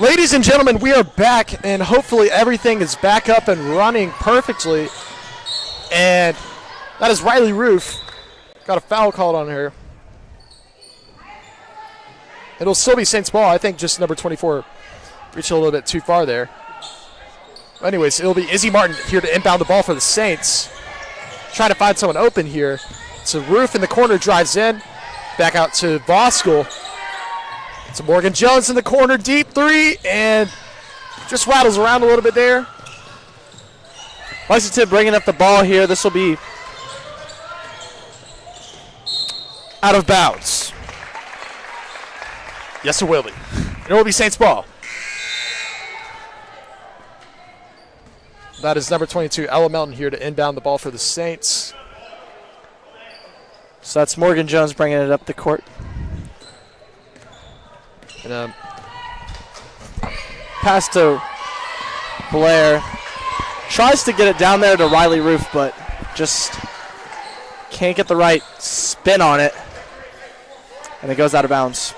Ladies and gentlemen, we are back, and hopefully everything is back up and running perfectly. And that is Riley Roof. Got a foul called on her. It'll still be Saints ball. I think just number 24 reached a little bit too far there. Anyways, it'll be Izzy Martin here to inbound the ball for the Saints. Trying to find someone open here. So Roof in the corner drives in. Back out to Voskuhl. So Morgan Jones in the corner, deep three, and just rattles around a little bit there. Lexington bringing up the ball here. This will be out of bounds. Yes, it will be. It will be Saints ball. That is number 22, Ella Melton, here to inbound the ball for the Saints. So that's Morgan Jones bringing it up the court. And pass to Blair. Tries to get it down there to Riley Roof, but just can't get the right spin on it. And it goes out of bounds.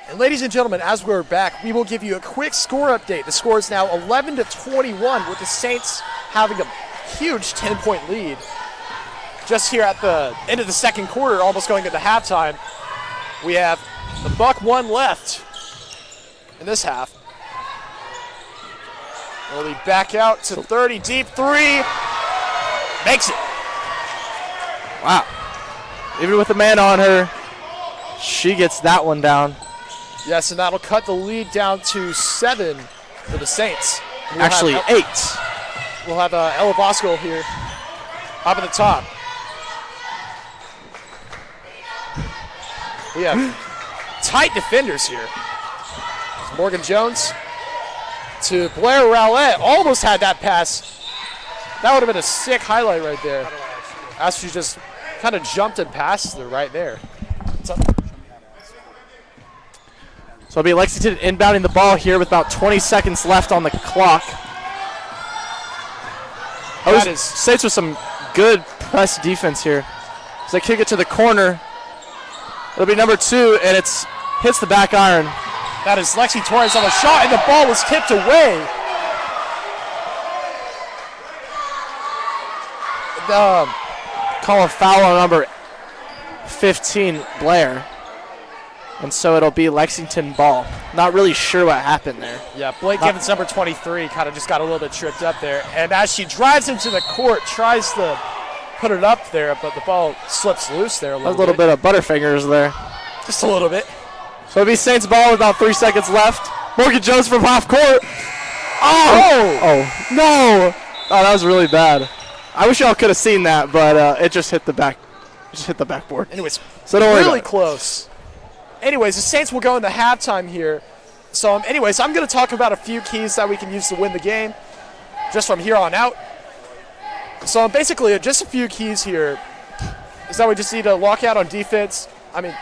And ladies and gentlemen, as we're back, we will give you a quick score update. The score is now 11-21, with the Saints having a huge 10-point lead. Just here at the end of the second quarter, almost going into halftime, we have the buck one left in this half. We'll be back out to 30, deep three. Makes it. Wow. Even with a man on her, she gets that one down. Yes, and that'll cut the lead down to 7 for the Saints. Actually, 8. We'll have Ella Voskuhl here up at the top. We have tight defenders here. It's Morgan Jones to Blair Rowlett. Almost had that pass. That would have been a sick highlight right there. As she just kind of jumped and passed it right there. So it'll be Lexington inbounding the ball here with about 20 seconds left on the clock. Saints with some good press defense here. As they kick it to the corner. It'll be number 2, and it's hits the back iron. That is Lexi Torres on the shot, and the ball was tipped away. Call a foul on number 15, Blair. And so it'll be Lexington ball. Not really sure what happened there. Yeah, Blake Givens, number 23, kind of just got a little bit tripped up there. And as she drives into the court, tries to put it up there, but the ball slips loose there a little bit of butterfingers there. Just a little bit. So it'll be Saints ball with about 3 seconds left. Morgan Jones from half court. Oh, no. Oh, that was really bad. I wish y'all could have seen that, but it just hit the backboard. Anyways, so don't worry really about it. Close. Anyways, the Saints will go into halftime here. So anyways, I'm going to talk about a few keys that we can use to win the game just from here on out. So basically, just a few keys here is that we just need to lock out on defense. I mean,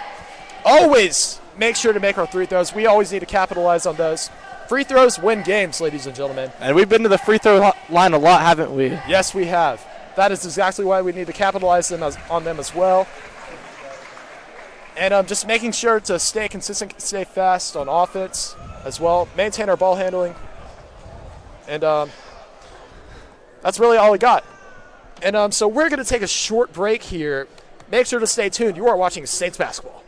always make sure to make our free throws. We always need to capitalize on those. Free throws win games, ladies and gentlemen. And we've been to the free throw line a lot, haven't we? Yes, we have. That is exactly why we need to capitalize on them as well. And just making sure to stay consistent, stay fast on offense as well. Maintain our ball handling. And that's really all we got. And so we're going to take a short break here. Make sure to stay tuned. You are watching Saints basketball.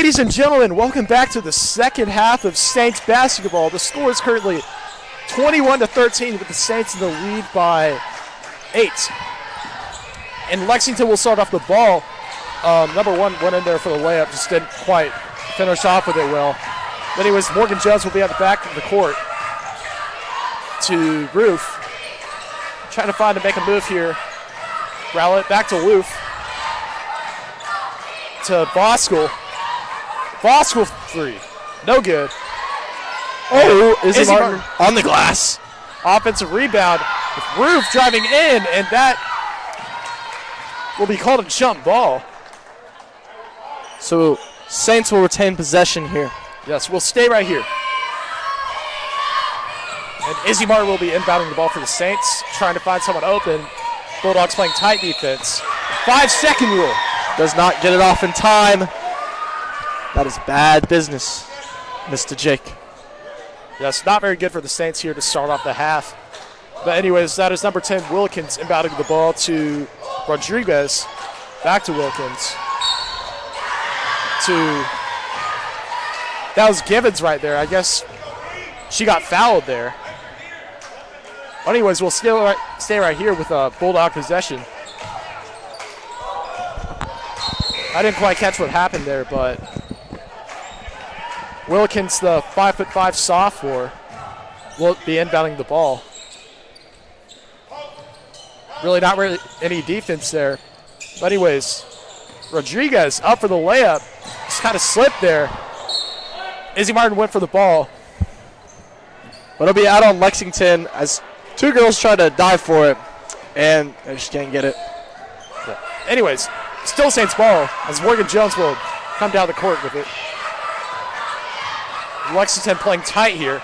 Ladies and gentlemen, welcome back to the second half of Saints basketball. The score is currently 21-13 with the Saints in the lead by 8. And Lexington will start off the ball. Number 1 went in there for the layup, just didn't quite finish off with it well. But anyways, Morgan Jones will be at the back of the court to Roof. Trying to make a move here. Rowlett back to Loof. To Boskell. Boskell 3. No good. Oh, Izzy Martin on the glass. Offensive rebound with Roof driving in, and that will be called a jump ball. So Saints will retain possession here. Yes, we'll stay right here. And Izzy Martin will be inbounding the ball for the Saints, trying to find someone open. Bulldogs playing tight defense. 5-second rule. Does not get it off in time. That is bad business, Mr. Jake. Yes, not very good for the Saints here to start off the half. But anyways, that is number 10, Wilkins, inbounding the ball to Rodriguez. Back to Wilkins. That was Givens right there. I guess she got fouled there. But anyways, we'll still stay right here with Bulldog possession. I didn't quite catch what happened there, but Wilkins, the 5'5" sophomore, will be inbounding the ball. Really not really any defense there. But anyways, Rodriguez up for the layup. Just kind of slipped there. Izzy Martin went for the ball. But it'll be out on Lexington as two girls try to dive for it, and they just can't get it. Yeah. Anyways, still Saints ball as Morgan Jones will come down the court with it. Lexington playing tight here.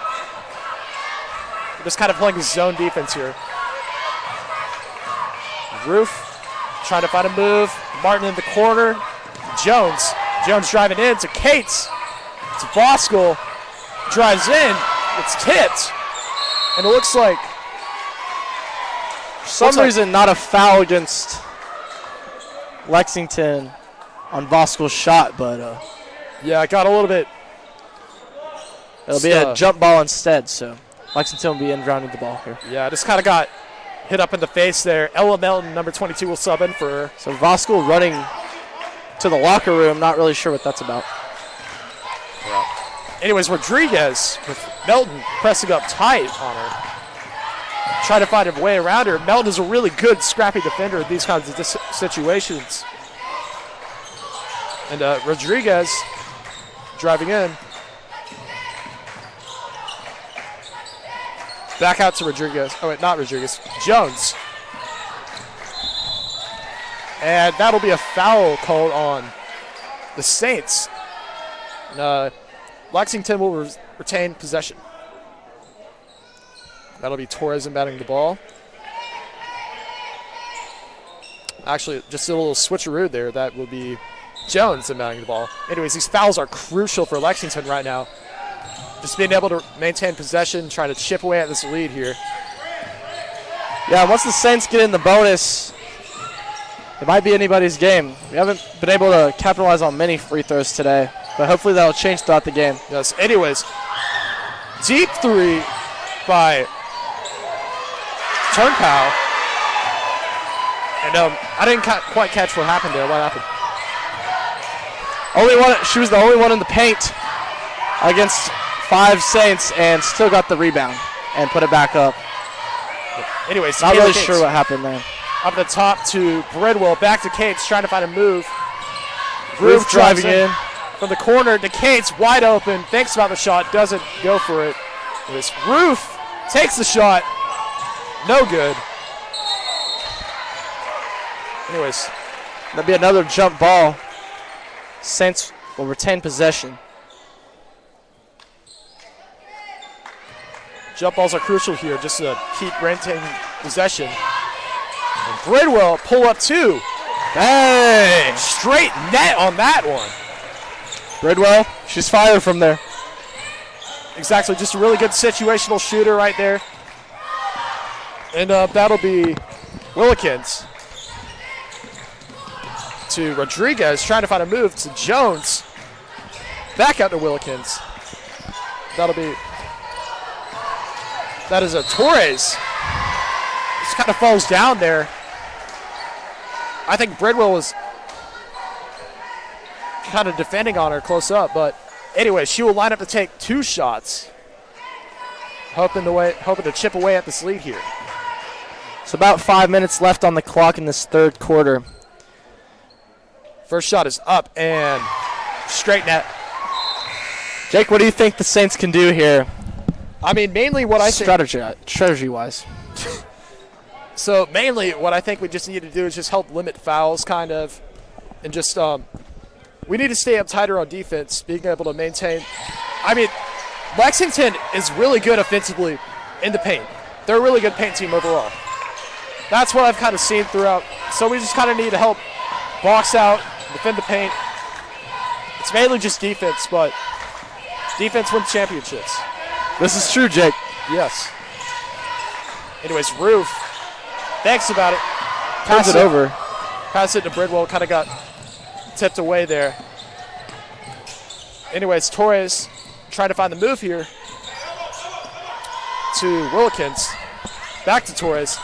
Just kind of playing his zone defense here. Roof trying to find a move. Martin in the corner. Jones driving in to Cates. To Boskell. Drives in. It's tipped. And it looks like for some reason not a foul against Lexington on Boskell's shot, but yeah, it got a little bit. It'll be a jump ball instead, so Lexington will be inbounding the ball here. Yeah, just kind of got hit up in the face there. Ella Melton, number 22, will sub in for her. So Boskell running to the locker room, not really sure what that's about. Yeah. Anyways, Rodriguez with Melton pressing up tight on her. Trying to find a way around her. Melton is a really good scrappy defender in these kinds of situations. And Rodriguez driving in. Back out to Rodriguez. Oh, wait, not Rodriguez. Jones. And that'll be a foul called on the Saints. And, Lexington will retain possession. That'll be Torres inbounding the ball. Actually, just a little switcheroo there. That will be Jones inbounding the ball. Anyways, these fouls are crucial for Lexington right now. Just being able to maintain possession, trying to chip away at this lead here. Yeah, once the Saints get in the bonus, it might be anybody's game. We haven't been able to capitalize on many free throws today, but hopefully that'll change throughout the game. Yes, anyways, deep three by Turnpal. And I didn't quite catch what happened there. What happened? She was the only one in the paint against 5 Saints and still got the rebound and put it back up. Anyways, not really sure what happened there. Up the top to Bridwell, back to Cates, trying to find a move. Roof driving in. From the corner to Cates, wide open, thinks about the shot, doesn't go for it. This Roof takes the shot, no good. Anyways, that'll be another jump ball. Saints will retain possession. Jump balls are crucial here just to keep maintaining possession. And Bridwell pull up 2. Hey! Straight net on that one. Bridwell, she's fired from there. Exactly, just a really good situational shooter right there. And that'll be Willikins to Rodriguez, trying to find a move to Jones. Back out to Wilkins. That is a Torres. Just kind of falls down there. I think Bridwell was kind of defending on her close up, but anyway, she will line up to take 2 shots. Hoping to chip away at this lead here. So about 5 minutes left on the clock in this third quarter. First shot is up and straight net. Jake, what do you think the Saints can do here? I mean, mainly what I think. Strategy-wise. So mainly what I think we just need to do is just help limit fouls, kind of, and just we need to stay up tighter on defense, being able to maintain. I mean, Lexington is really good offensively in the paint. They're a really good paint team overall. That's what I've kind of seen throughout. So we just kind of need to help box out, defend the paint. It's mainly just defense, but defense wins championships. This is true, Jake. Yes. Anyways, Roof thanks about it. Turns it over. Pass it to Bridwell. Kind of got tipped away there. Anyways, Torres trying to find the move here to Wilkins. Back to Torres.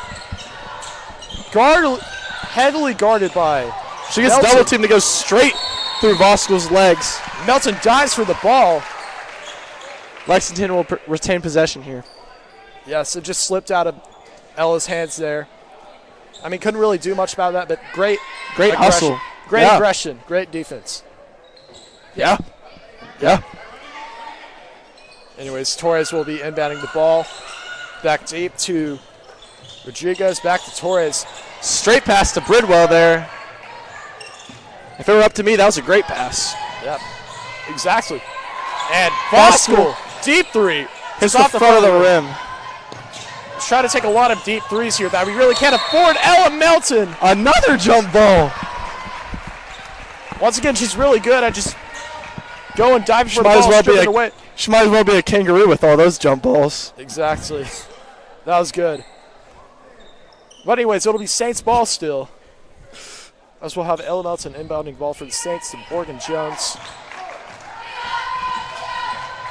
Heavily guarded by She gets Melton. double teamed to go straight through Voskuil's legs. Melton dives for the ball. Lexington will retain possession here. Yes, it just slipped out of Ella's hands there. I mean, couldn't really do much about that, but great aggression. Hustle. Great aggression. Great defense. Yeah. Anyways, Torres will be inbounding the ball. Back deep to Rodriguez. Back to Torres. Straight pass to Bridwell there. If it were up to me, that was a great pass. Yep, exactly. And Voskuil, deep three. Hits off the front of the rim. He's trying to take a lot of deep threes here that we really can't afford. Ella Melton. Another jump ball. Once again, she's really good at just going diving for the ball, stripping it away. She might as well be a kangaroo with all those jump balls. Exactly. That was good. But anyways, it'll be Saints ball still. As we'll have Ella Melton inbounding ball for the Saints to Morgan Jones.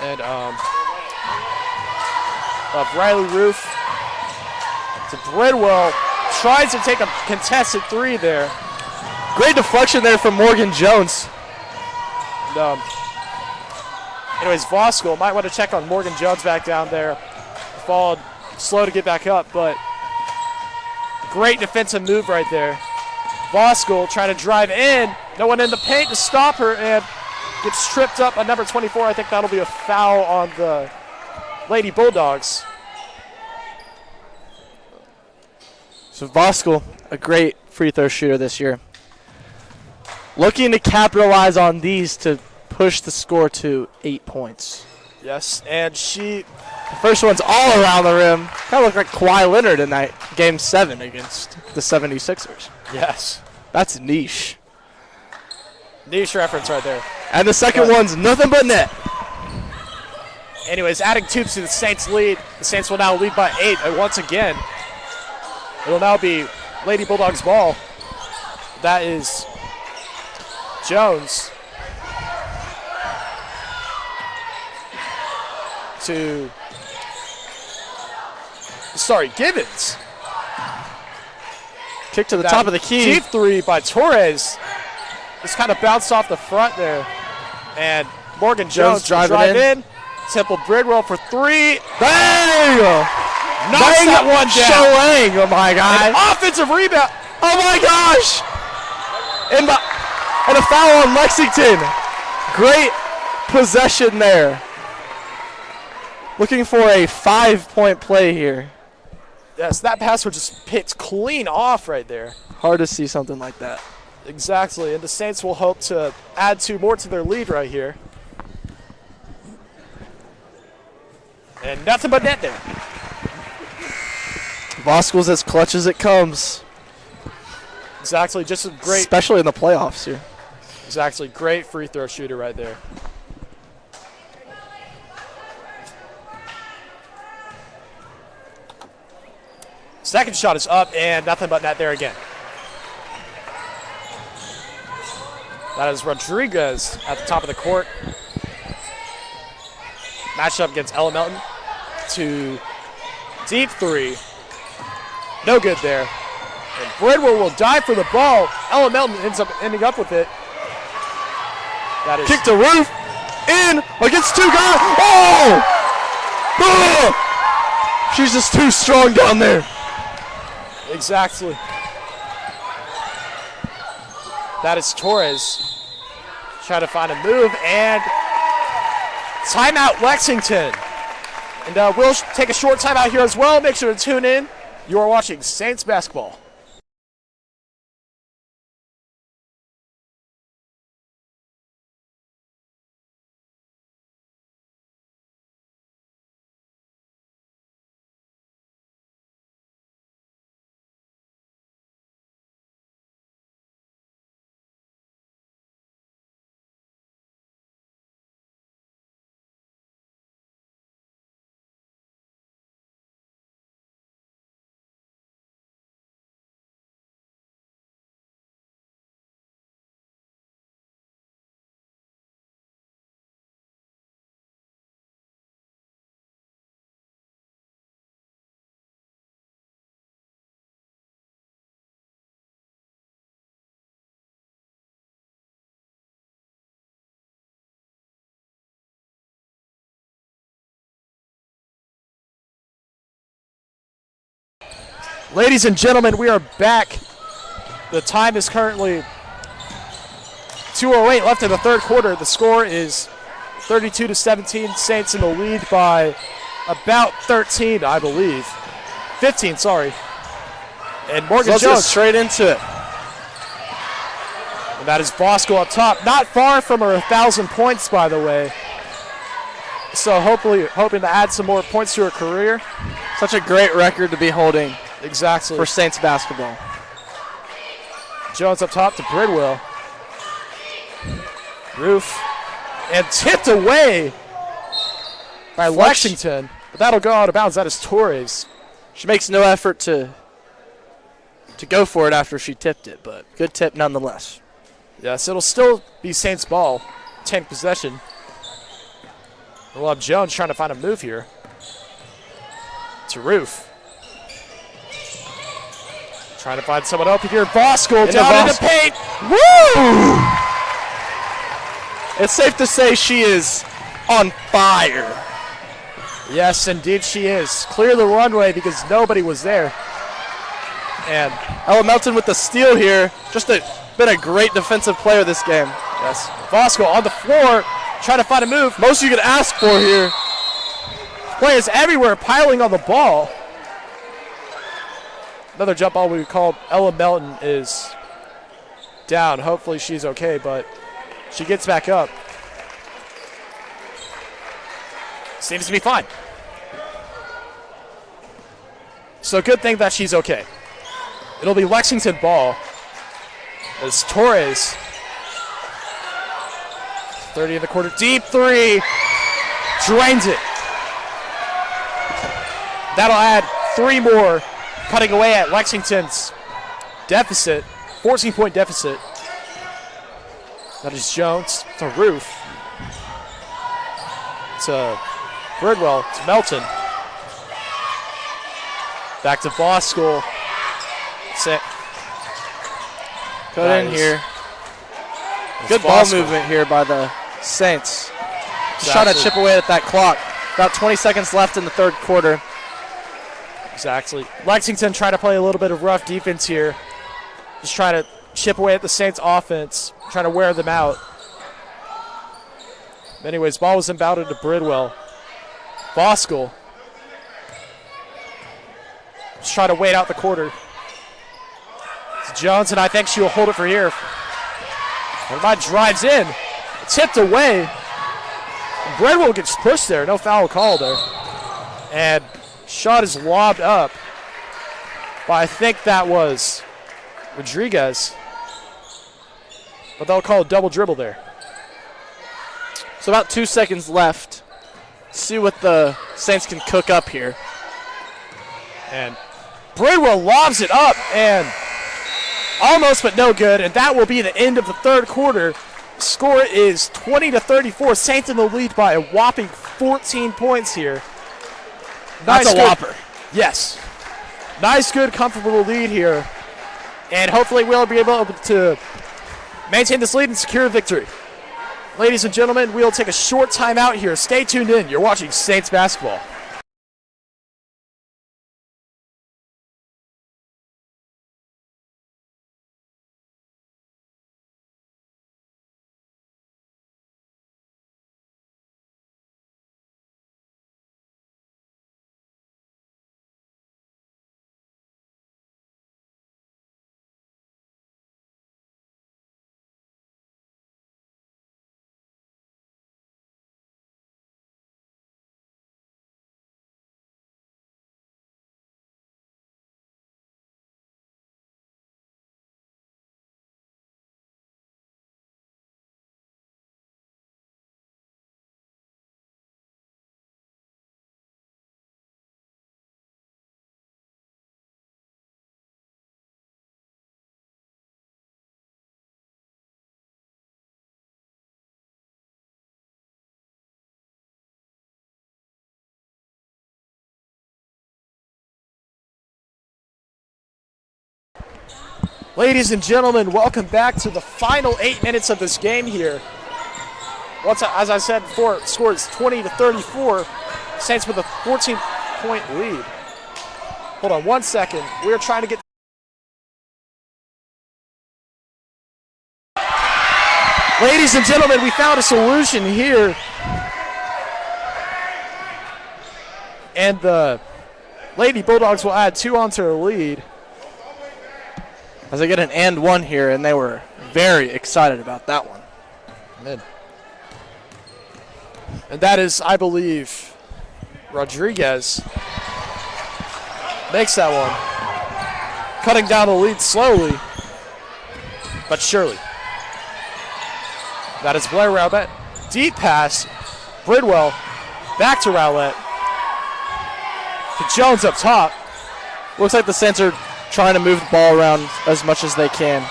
And Riley Roof to Bridwell. Tries to take a contested 3 there. Great deflection there from Morgan Jones. And, anyways, Voskuil might want to check on Morgan Jones back down there. Followed slow to get back up, but great defensive move right there. Voskuil trying to drive in. No one in the paint to stop her, and gets tripped up on number 24. I think that'll be a foul on the Lady Bulldogs. So Voskuil, a great free throw shooter this year. Looking to capitalize on these to push the score to 8 points. Yes, and the first one's all around the rim. Kind of looked like Kawhi Leonard in that Game 7 against the 76ers. Yes. That's niche. Niche reference right there. And the second one's nothing but net. Anyways, adding 2 to the Saints lead. The Saints will now lead by 8. And once again, it'll now be Lady Bulldogs ball. That is Jones to Gibbons. Kick to the top of the key. Deep 3 by Torres. Just kind of bounced off the front there. And Morgan Jones drive in. Temple Bridwell for 3. Bang! Knocks that one down. Oh my God. An offensive rebound. Oh my gosh. And a foul on Lexington. Great possession there. Looking for a 5-point play here. Yes, that pass was just picked clean off right there. Hard to see something like that. Exactly, and the Saints will hope to add 2 more to their lead right here. And nothing but net there. Voskuil's as clutch as it comes. Exactly, just a great. Especially in the playoffs here. Exactly, great free throw shooter right there. Second shot is up, and nothing but net there again. That is Rodriguez at the top of the court. matched up against Ella Melton. To deep three. No good there. And Bridwell will dive for the ball. Ella Melton ends up ending up with it. That is Kick to roof. In against two guys. Oh! Oh! She's just too strong down there. exactly. That is Torres trying to find a move, and timeout Lexington. And we'll take a short timeout here as well. Make sure to tune in. You are watching Saints basketball. Ladies and gentlemen, we are back. The time is currently 2:08 left in the third quarter. The score is 32-17. Saints in the lead by about 13, I believe. 15, sorry. And Morgan Let's get Jones straight into it. And that is Bosco up top. Not far from her 1,000 points, by the way. So hoping to add some more points to her career. Such a great record to be holding. Exactly. For Saints basketball. Jones up top to Bridwell. Roof. And tipped away by Lexington. But that'll go out of bounds. That is Torres. She makes no effort to go for it after she tipped it, but good tip nonetheless. Yes, it'll still be Saints ball. 10th possession. We'll have Jones trying to find a move here. To Roof. Trying to find someone open here. Bosco down in the paint. Woo! It's safe to say she is on fire. Yes, indeed she is. Clear the runway because nobody was there. And Ella Melton with the steal here. Just been a great defensive player this game. yes, Bosco on the floor trying to find a move. Most you could ask for here. Players everywhere piling on the ball. Another jump ball we called. Ella Melton is down. Hopefully she's okay, but she gets back up. Seems to be fine. So good thing that she's okay. It'll be Lexington ball as Torres. 30 in the quarter. Deep three. Drains it. That'll add 3 more. Cutting away at Lexington's deficit, 14-point deficit. That is Jones to Roof. To Bridwell, to Melton. Back to Bosco. Cut in here. Good ball movement here by the Saints. Just trying to chip away at that clock. About 20 seconds left in the third quarter. Exactly. Lexington trying to play a little bit of rough defense here. Just trying to chip away at the Saints offense, trying to wear them out. Anyways, ball was inbounded to Bridwell. Bosco. Just trying to wait out the quarter. It's Jones, and I think she will hold it for here. Everybody drives in. Tipped away. Bridwell gets pushed there. No foul call there. And shot is lobbed up by, I think that was Rodriguez. But they'll call a double dribble there. So about 2 seconds left. See what the Saints can cook up here. And Bridwell lobs it up and almost but no good. And that will be the end of the third quarter. Score is 20-34. Saints in the lead by a whopping 14 points here. That's a good- whopper. Yes. Nice, good, comfortable lead here. And hopefully we'll be able to maintain this lead and secure a victory. Ladies and gentlemen, we'll take a short time out here. Stay tuned in. You're watching Saints basketball. Ladies and gentlemen, welcome back to the final 8 minutes of this game here. As I said before, the score is 20-34. Saints with a 14-point lead. Hold on 1 second. We're trying to get... Ladies and gentlemen, we found a solution here. And the Lady Bulldogs will add 2 onto their lead. As I get an and one here, and they were very excited about that one. And that is, I believe, Rodriguez makes that one. Cutting down the lead slowly, but surely. That is Blair Rowlett. Deep pass. Bridwell. Back to Rowlett. To Jones up top. Looks like the Saints are trying to move the ball around as much as they can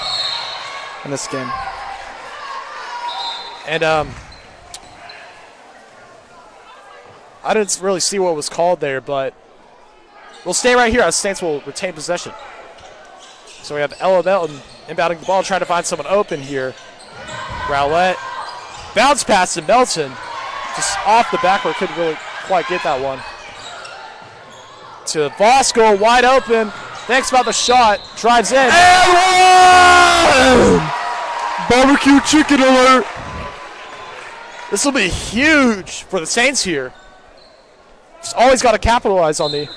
in this game. And I didn't really see what was called there, but we'll stay right here as Saints will retain possession. So we have Ella Melton inbounding the ball, trying to find someone open here. Rowlett. Bounce pass to Melton. Just off the backboard, couldn't really quite get that one. To Vosco, wide open. Thanks about the shot. Drives in. And one! Barbecue chicken alert. This will be huge for the Saints here. Just always got to capitalize on the.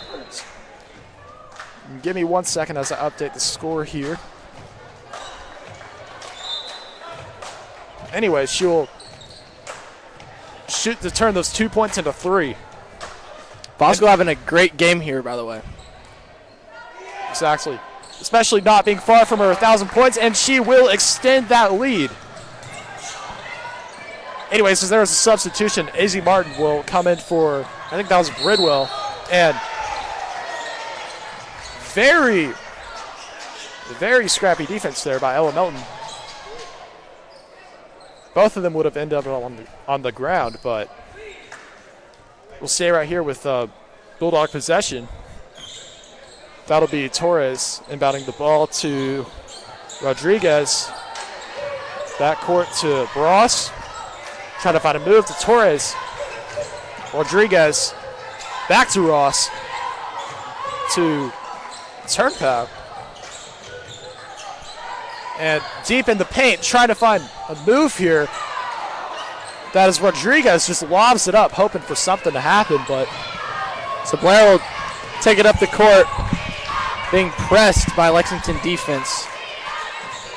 Give me 1 second as I update the score here. Anyway, she'll shoot to turn those 2 points into 3. Bosco having a great game here, by the way. Exactly. Especially not being far from her 1,000 points, and she will extend that lead. Anyways, as there is a substitution, Izzy Martin will come in for, I think that was Bridwell, and very, very scrappy defense there by Ella Melton. Both of them would have ended up on the ground, but we'll stay right here with Bulldog possession. That'll be Torres inbounding the ball to Rodriguez. Backcourt to Ross. Trying to find a move to Torres. Rodriguez. Back to Ross. To Turnpike. And deep in the paint, trying to find a move here. That is Rodriguez just lobs it up, hoping for something to happen, but So Blair will take it up the court, being pressed by Lexington defense.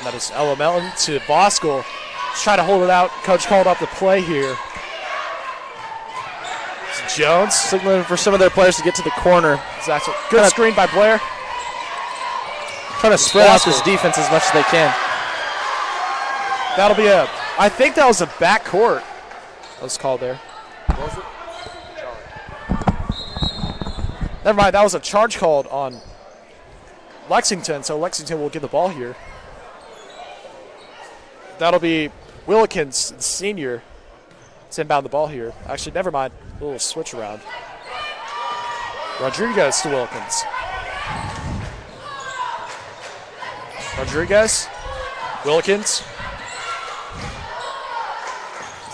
that is Ella Melton to Voskuhl. Just trying to hold it out. Coach called up the play here. It's Jones. Signaling for some of their players to get to the corner. Exactly. Good screen by Blair. Trying to spread out this defense as much as they can. That'll be I think that was a backcourt that was called there. Was it? Never mind, that was a charge called on Lexington, so Lexington will get the ball here. That'll be Willikins, senior, to inbound the ball here. Actually, never mind. little switch around. Rodriguez to Wilkins. Rodriguez. Wilkins.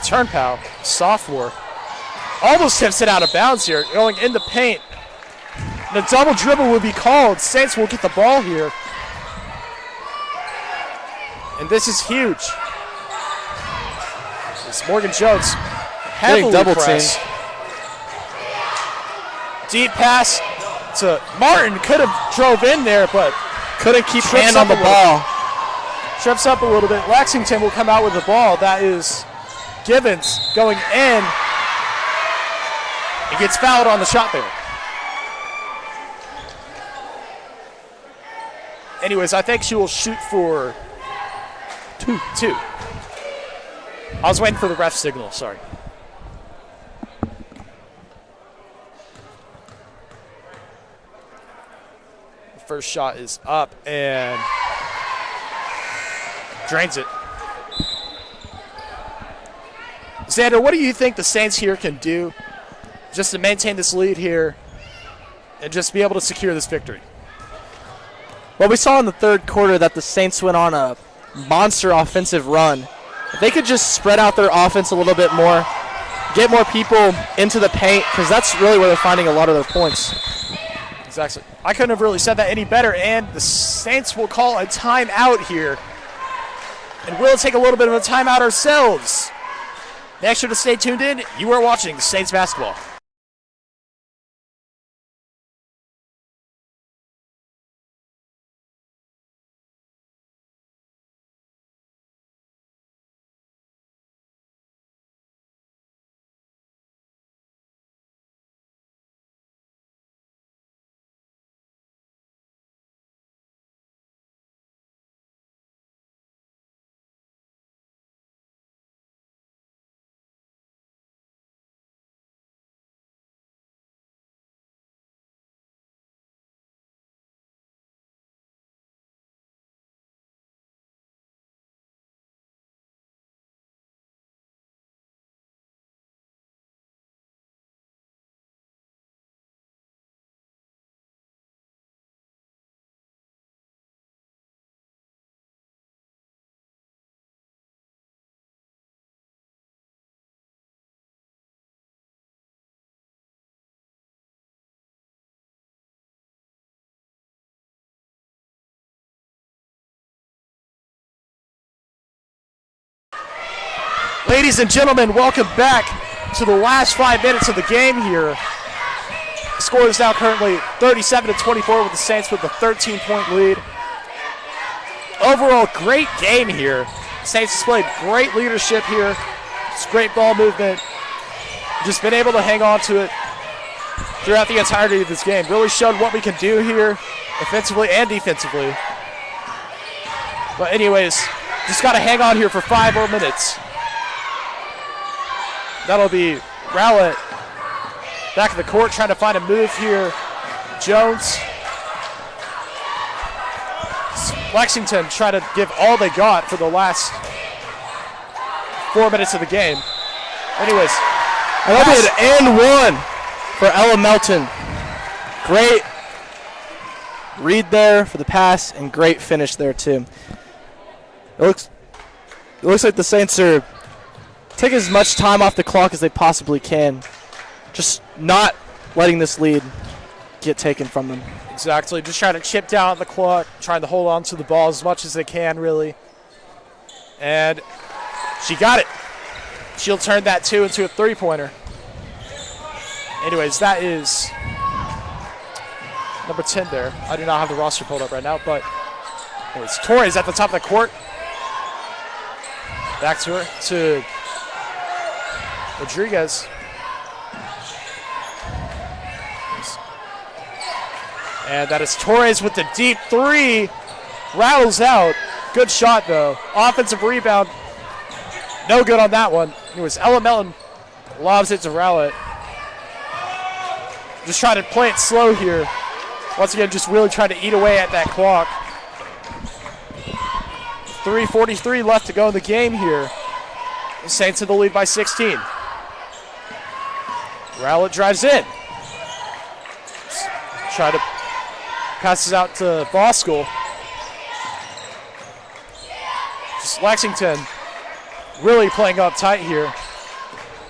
Turnpal, sophomore. Almost tips it out of bounds here, going in the paint. And a double dribble would be called. Saints will get the ball here. And this is huge. It's Morgan Jones heavily double pressed. Deep pass to Martin. Could have drove in there, but couldn't keep hand on the ball. Trips up a little bit. Lexington will come out with the ball. That is Givens going in. He gets fouled on the shot there. Anyways, I think she will shoot for two. I was waiting for the ref signal, sorry. The first shot is up and drains it. Xander, what do you think the Saints here can do just to maintain this lead here and just be able to secure this victory? Well, we saw in the third quarter that the Saints went on a monster offensive run. If they could just spread out their offense a little bit more, get more people into the paint, because that's really where they're finding a lot of their points. Exactly. I couldn't have really said that any better, and the Saints will call a timeout here. And we'll take a little bit of a timeout ourselves. Make sure to stay tuned in. You are watching Saints basketball. Ladies and gentlemen, welcome back to the last 5 minutes of the game here. The score is now currently 37-24 with the Saints with a 13-point lead. Overall, great game here. Saints displayed great leadership here. Just great ball movement. Just been able to hang on to it throughout the entirety of this game. Really showed what we can do here offensively and defensively. But anyways, just got to hang on here for 5 more minutes. That'll be Rowlett back in the court trying to find a move here. Jones. Lexington trying to give all they got for the last 4 minutes of the game. Anyways. And that'll be an and one for Ella Melton. Great read there for the pass and great finish there too. It looks like the Saints are taking as much time off the clock as they possibly can. Just not letting this lead get taken from them. Exactly. Just trying to chip down the clock, trying to hold on to the ball as much as they can, really. And she got it. She'll turn that 2 into a 3-pointer. Anyways, that is number 10 there. I do not have the roster pulled up right now, but anyways, Torres at the top of the court. Back to her, to Rodriguez. And that is Torres with the deep 3. Rattles out. Good shot, though. Offensive rebound. No good on that one. It was Ella Melton. Lobs it to Rowlett. Just trying to play it slow here. Once again, just really trying to eat away at that clock. 3:43 left to go in the game here. The Saints in the lead by 16. Rowlett drives in. Try to passes out to Voskuhl. Just Lexington really playing up tight here.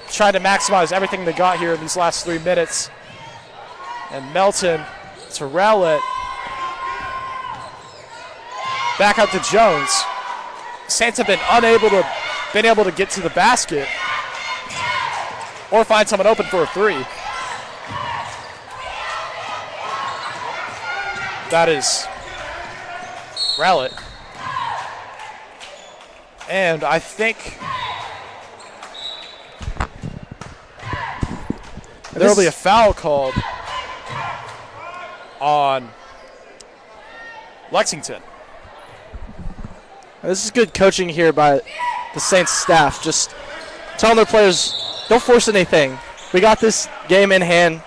Trying to maximize everything they got here in these last 3 minutes. And Melton to Rowlett. Back out to Jones. Saints have been able to get to the basket or find someone open for a three. That is Rowlett. And I think there will be a foul called on Lexington. This is good coaching here by the Saints staff. Just telling their players, don't force anything. We got this game in hand.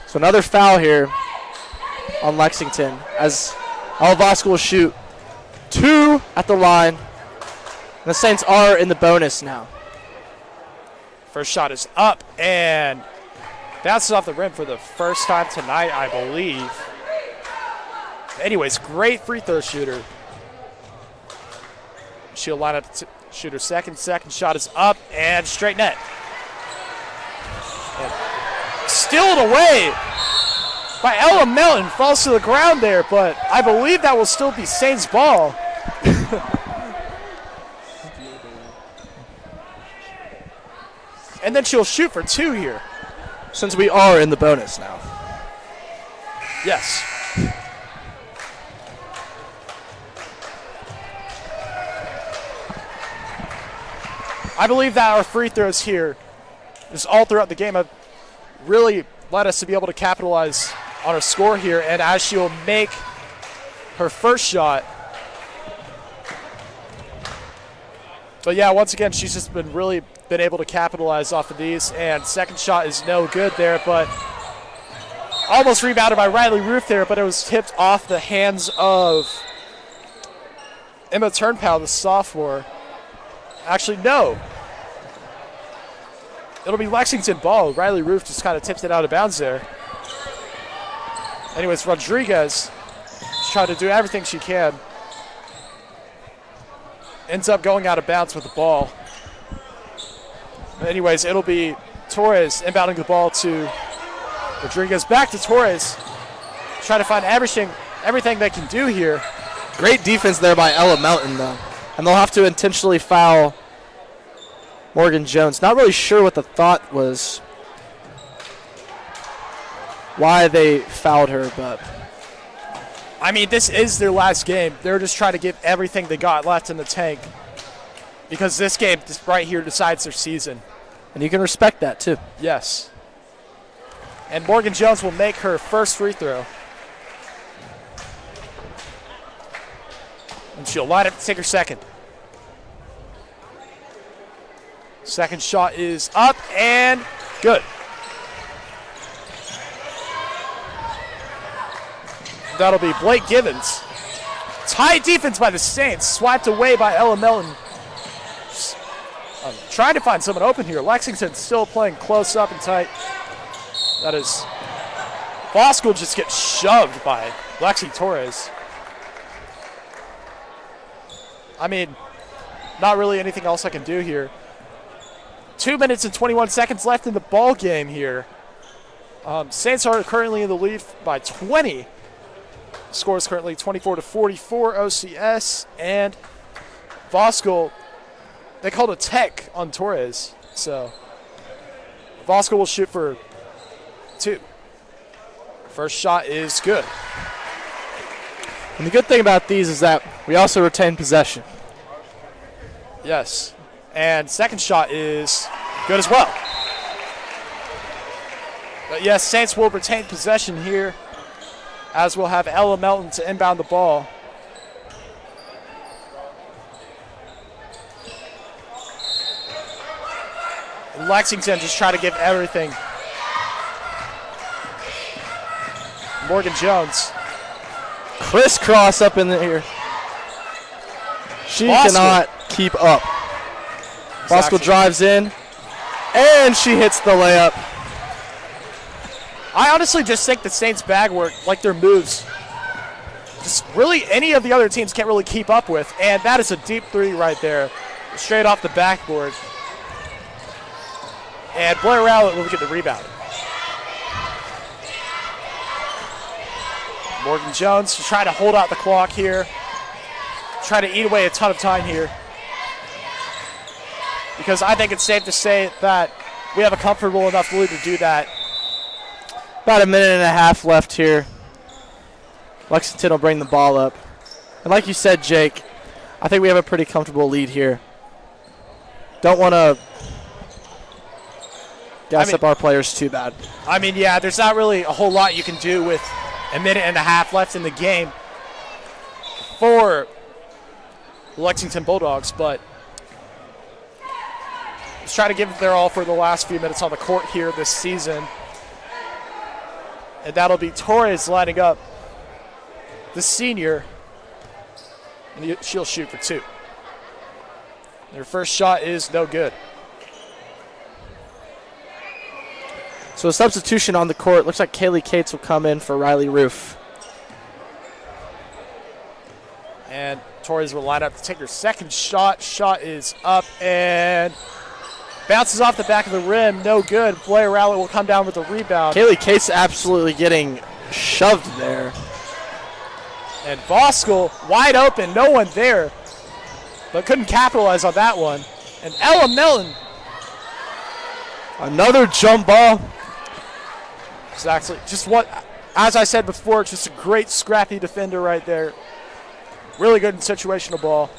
So another foul here on Lexington as Voskuhl will shoot 2 at the line. And the Saints are in the bonus now. First shot is up and bounces off the rim for the first time tonight, I believe. Anyways, great free throw shooter. She'll line up to shoot her second. Second shot is up and straight net. And stealed away by Ella Melton. Falls to the ground there, but I believe that will still be Saints ball. And then she'll shoot for 2 here. Since we are in the bonus now. Yes. I believe that our free throws here, just all throughout the game, have really led us to be able to capitalize on our score here. And as she'll make her first shot. But yeah, once again, she's just been able to capitalize off of these. And second shot is no good there, but almost rebounded by Riley Roof there, but it was tipped off the hands of Emma Turnpal, the sophomore. Actually, no. It'll be Lexington ball. Riley Roof just kind of tipped it out of bounds there. Anyways, Rodriguez is trying to do everything she can. Ends up going out of bounds with the ball. Anyways, it'll be Torres inbounding the ball to Rodriguez. Back to Torres. Trying to find everything they can do here. Great defense there by Ella Melton, though. And they'll have to intentionally foul Morgan Jones. Not really sure what the thought was, why they fouled her, but I mean, this is their last game. They're just trying to give everything they got left in the tank because this game right here decides their season. And you can respect that, too. Yes. And Morgan Jones will make her first free throw. And she'll line up to take her second. Second shot is up and good. That'll be Blake Givens. Tight defense by the Saints. Swiped away by Ella Melton. Trying to find someone open here. Lexington still playing close up and tight. That is Voskuhl just gets shoved by Lexi Torres. I mean, not really anything else I can do here. 2 minutes and 21 seconds left in the ball game here. Saints are currently in the lead by 20. Score is currently 24-44 OCS, and Voskuhl, they called a tech on Torres, so Voskuhl will shoot for 2. First shot is good. And the good thing about these is that we also retain possession. Yes, and second shot is good as well. But yes, Saints will retain possession here, as we'll have Ella Melton to inbound the ball. Lexington just try to give everything. Morgan Jones. Crisscross up in the air. She Voskuhl cannot keep up. Bosco drives in, and she hits the layup. I honestly just think the Saints' bag work, like their moves, just really any of the other teams can't really keep up with. And that is a deep three right there, straight off the backboard. And Blair Rowlett will get the rebound. Morgan Jones trying to hold out the clock here. Try to eat away a ton of time here. Because I think it's safe to say that we have a comfortable enough lead to do that. About a minute and a half left here. Lexington will bring the ball up. And like you said, Jake, I think we have a pretty comfortable lead here. Don't want to gas up our players too bad. I mean, yeah, there's not really a whole lot you can do with a minute and a half left in the game for the Lexington Bulldogs, but let's try to give it their all for the last few minutes on the court here this season. And that'll be Torres lining up, the senior, and she'll shoot for two. Their first shot is no good. So a substitution on the court. Looks like Kaylee Cates will come in for Riley Roof. And Torres will line up to take her second shot. Shot is up and bounces off the back of the rim. No good. Blair Rowlett will come down with the rebound. Kaylee Cates absolutely getting shoved there. And Voskuhl wide open. No one there. But couldn't capitalize on that one. And Ella Millen. Another jump ball. Exactly. Just what, as I said before, just a great scrappy defender right there. Really good in situational ball.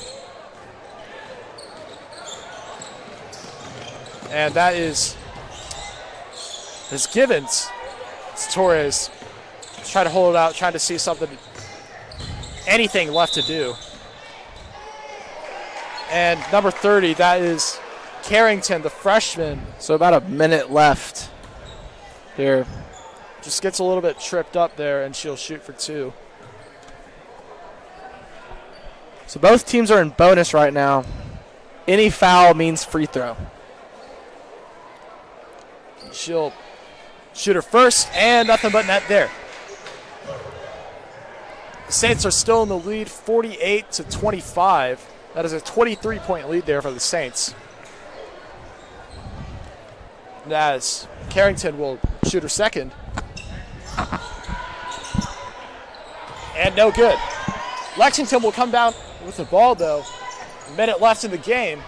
And that is Givens. It's Torres. Just trying to hold it out, trying to see something, anything left to do. And number 30, that is Carrington, the freshman. So about a minute left here. Just gets a little bit tripped up there, and she'll shoot for two. So both teams are in bonus right now. Any foul means free throw. She'll shoot her first, and nothing but net there. The Saints are still in the lead, 48-25. That is a 23-point lead there for the Saints. And as Carrington will shoot her second. And no good. Lexington will come down with the ball, though. A minute left in the game.